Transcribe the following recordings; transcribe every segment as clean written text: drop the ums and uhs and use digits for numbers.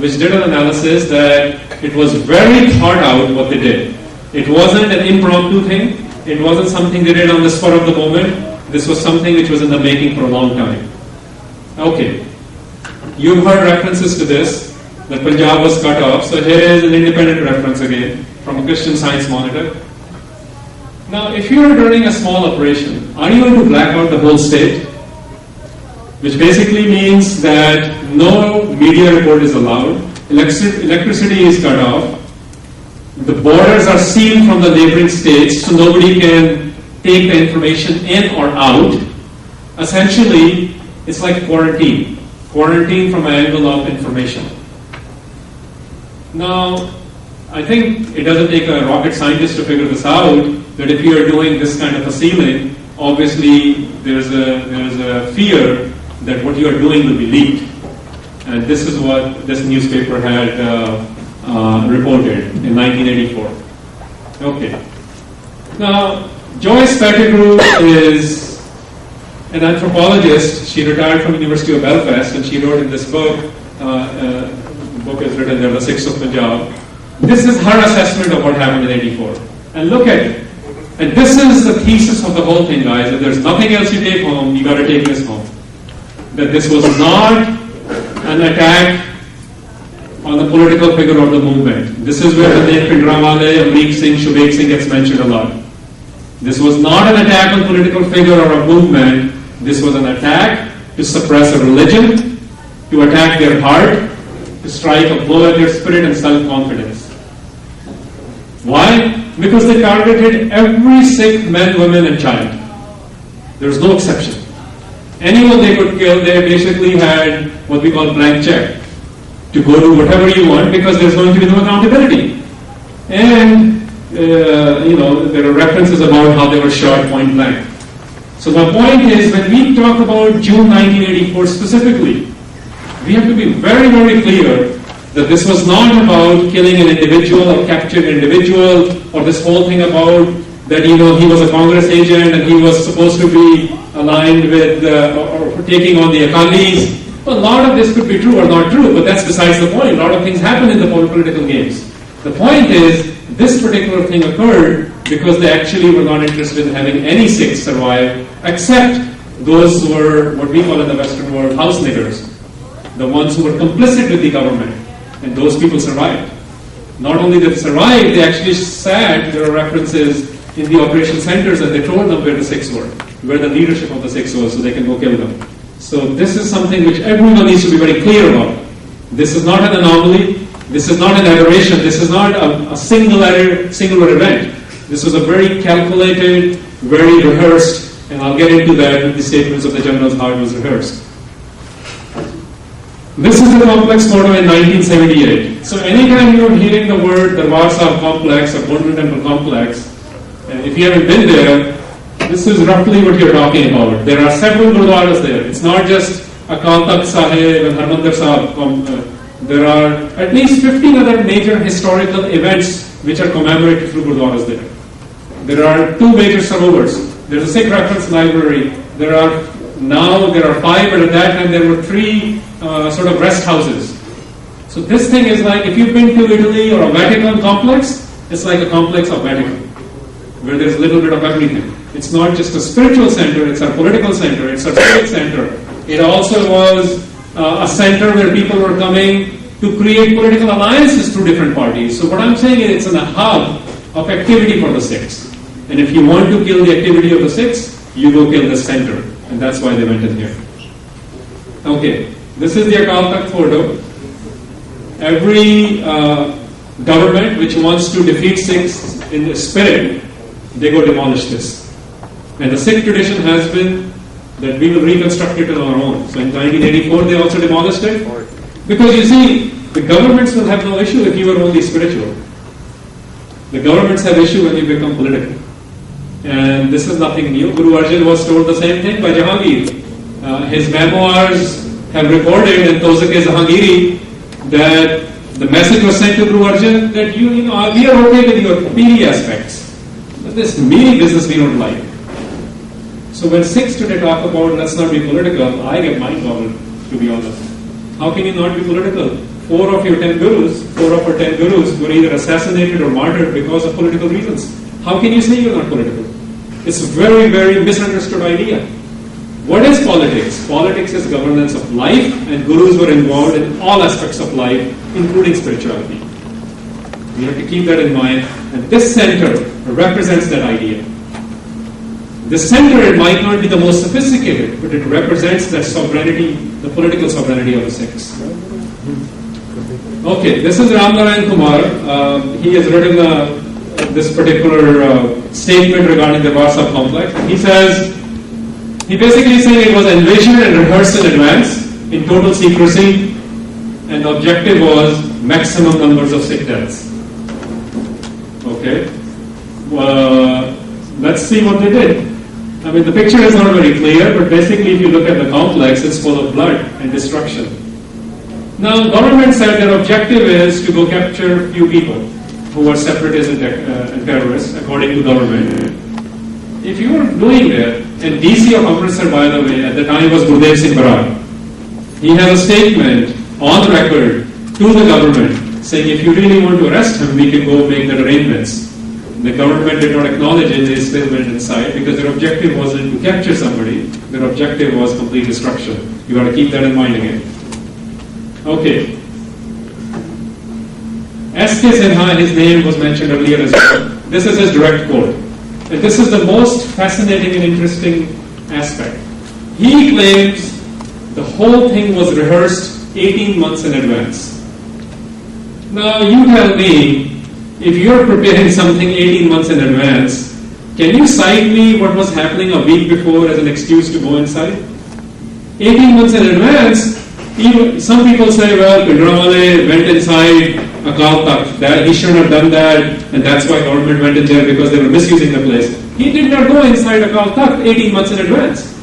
which did an analysis that it was very thought out what they did. It wasn't an impromptu thing. It wasn't something they did on the spur of the moment. This was something which was in the making for a long time. Okay. You've heard references to this, that Punjab was cut off. So here is an independent reference again from a Christian Science Monitor. Now, if you are running a small operation, are you going to black out the whole state? Which basically means that no media report is allowed, electricity is cut off, the borders are sealed from the neighboring states, so nobody can take the information in or out. Essentially, it's like quarantine. Quarantine from an angle of information. Now, I think it doesn't take a rocket scientist to figure this out, that if you are doing this kind of a sealing, obviously there's a fear that what you are doing will be leaked. And this is what this newspaper had reported in 1984. Okay. Now, Joyce Pettigrew is an anthropologist. She retired from University of Belfast and she wrote in this book, the book is written there, The Sikhs of Punjab. This is her assessment of what happened in 84. And look at it. And this is the thesis of the whole thing, guys. If there's nothing else you take home, you got to take this home. That this was not an attack on the political figure of the movement. This is where the name Pindramale, Amrik Singh, Shubek Singh gets mentioned a lot. This was not an attack on political figure or a movement. This was an attack to suppress a religion, to attack their heart, to strike a blow at their spirit and self-confidence. Why? Because they targeted every Sikh man, woman and child. There's no exception. Anyone they could kill, they basically had what we call blank check to go do whatever you want because there's going to be no accountability. And, there are references about how they were shot point blank. So my point is, when we talk about June 1984 specifically, we have to be very, very clear that this was not about killing an individual or capturing an individual or this whole thing about that, he was a Congress agent and he was supposed to be aligned with or taking on the Akalis. Well, a lot of this could be true or not true, but that's besides the point. A lot of things happen in the political games. The point is, this particular thing occurred because they actually were not interested in having any Sikhs survive, except those who were what we call in the Western world house niggers, the ones who were complicit with the government, and those people survived. Not only did they survive, they actually sat, there are references in the operation centers, and they told them where the Sikhs were, where the leadership of the Sikhs was, so they can go kill them. So this is something which everyone needs to be very clear about. This is not an anomaly. This is not an aberration. This is not a singular event. This was a very calculated, very rehearsed, and I'll get into that with the statements of the generals, how it was rehearsed. This is the complex photo in 1978. So anytime you're hearing the word Darbar Sahib complex or Golden Temple complex, and if you haven't been there, this is roughly what you're talking about. There are several gurdwaras there. It's not just Akal Takht Sahib and Harinder Sahib. There are at least 15 other major historical events which are commemorated through gurdwaras there. There are two major sarovars. There's a Sikh reference library. There are 5, but at that time there were 3 sort of rest houses. So this thing is like, if you've been to Italy or a Vatican complex, it's like a complex of Vatican, where there's a little bit of everything. It's not just a spiritual center, it's a political center, it's a civic center. It also was a center where people were coming to create political alliances through different parties. So what I'm saying is it's a hub of activity for the Sikhs. And if you want to kill the activity of the Sikhs, you go kill the center. And that's why they went in here. Okay, this is the Akal Takht photo. Every government which wants to defeat Sikhs in the spirit, they go demolish this. And the Sikh tradition has been that we will reconstruct it on our own. So in 1984 they also demolished it. Because you see, the governments will have no issue if you are only spiritual. The governments have issue when you become political. And this is nothing new. Guru Arjan was told the same thing by Jahangir. His memoirs have recorded in Tozak-e-Jahangiri that the message was sent to Guru Arjan that we are okay with your piri aspects. But this meaty business we don't like. So when Sikhs today talk about let's not be political, I get mind boggled, to be honest. How can you not be political? 4 of your 10 gurus, 4 of our 10 gurus were either assassinated or martyred because of political reasons. How can you say you're not political? It's a very, very misunderstood idea. What is politics? Politics is governance of life, and gurus were involved in all aspects of life, including spirituality. We have to keep that in mind, and this center represents that idea. The center, it might not be the most sophisticated, but it represents that sovereignty, the political sovereignty of the Sikhs. Okay, this is Ram Narayan Kumar. He has written this particular statement regarding the Warsaw complex. He basically saying it was envisioned and rehearsed in advance, in total secrecy, and the objective was maximum numbers of Sikh deaths. Okay, let's see what they did. I mean, the picture is not very clear, but basically if you look at the complex, it's full of blood and destruction. Now, government said their objective is to go capture few people who are separatists and terrorists, according to government. If you were doing that, and DC of Amritsar, by the way, at the time was Gurdev Singh Barar, he has a statement on record to the government saying if you really want to arrest him, we can go make that arrangements. The government did not acknowledge it, they still went inside because their objective wasn't to capture somebody, their objective was complete destruction. You got to keep that in mind again. Okay. S.K. Sinha, his name was mentioned earlier as well. This is his direct quote. And this is the most fascinating and interesting aspect. He claims the whole thing was rehearsed 18 months in advance. Now you tell me, if you're preparing something 18 months in advance, can you cite me what was happening a week before as an excuse to go inside? 18 months in advance, some people say, well, Pindramale went inside Akal Takht, that he shouldn't have done that, and that's why government went in there because they were misusing the place. He did not go inside Akal Takht 18 months in advance.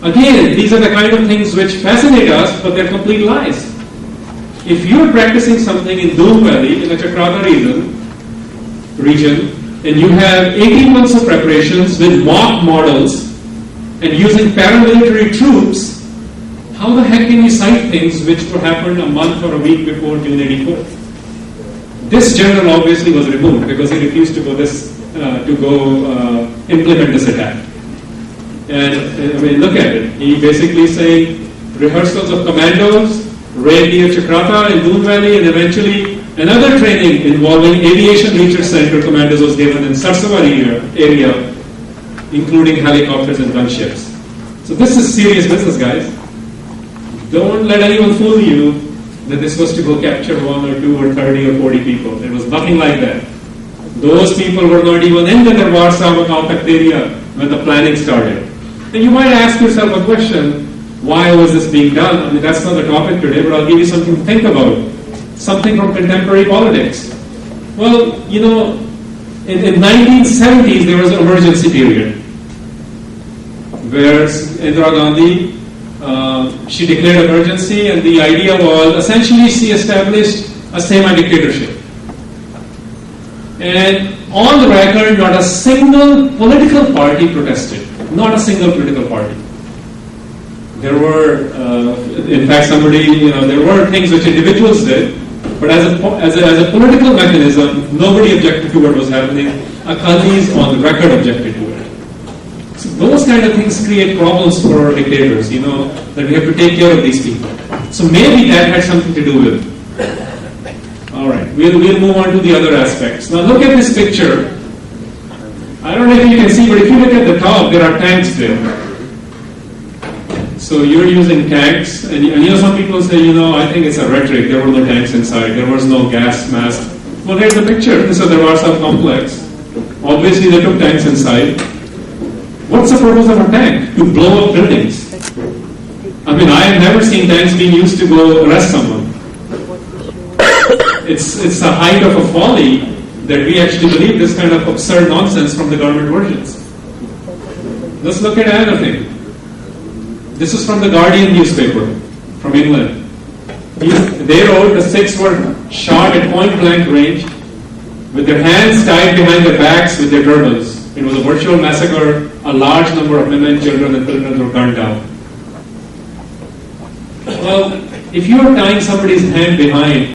Again, these are the kind of things which fascinate us, but they're complete lies. If you're practicing something in Doon Valley, in the Chakrata region, and you have 18 months of preparations with mock models and using paramilitary troops, how the heck can you cite things which would happen a month or a week before June 84? This general obviously was removed because he refused to go implement this attack. And I mean, look at it. He basically saying rehearsals of commandos, raid near Chakrata in Doon Valley, and eventually another training involving aviation research center commandos was given in Sarsavari area, including helicopters and gunships. So this is serious business, guys. Don't let anyone fool you that this was to go capture 1 or 2 or 30 or 40 people. There was nothing like that. Those people were not even in the Warsaw area when the planning started. And you might ask yourself a question, why was this being done? I mean, that's not the topic today, but I'll give you something to think about. Something from contemporary politics. Well, you know, in 1970s, there was an emergency period where Indira Gandhi, she declared emergency, and the idea was, essentially, she established a semi-dictatorship. And on the record, not a single political party protested. Not a single political party. There were, in fact, there were things which individuals did, but as a political mechanism, nobody objected to what was happening. Akalis on the record objected to it. So those kind of things create problems for dictators, that we have to take care of these people. So maybe that had something to do with it. All right, we'll move on to the other aspects. Now look at this picture. I don't know if you can see, but if you look at the top, there are tanks there. So you're using tanks, and some people say, I think it's a rhetoric. There were no tanks inside. There was no gas mask. Well, here's the picture. This is the Warsaw complex. Obviously, they took tanks inside. What's the purpose of a tank? To blow up buildings. I mean, I have never seen tanks being used to go arrest someone. It's a height of a folly that we actually believe this kind of absurd nonsense from the government versions. Let's look at another thing. This is from the Guardian newspaper from England. They wrote the Sikhs were shot at point blank range with their hands tied behind their backs with their turbans. It was a virtual massacre. A large number of women, children, and children were gunned down. Well, if you are tying somebody's hand behind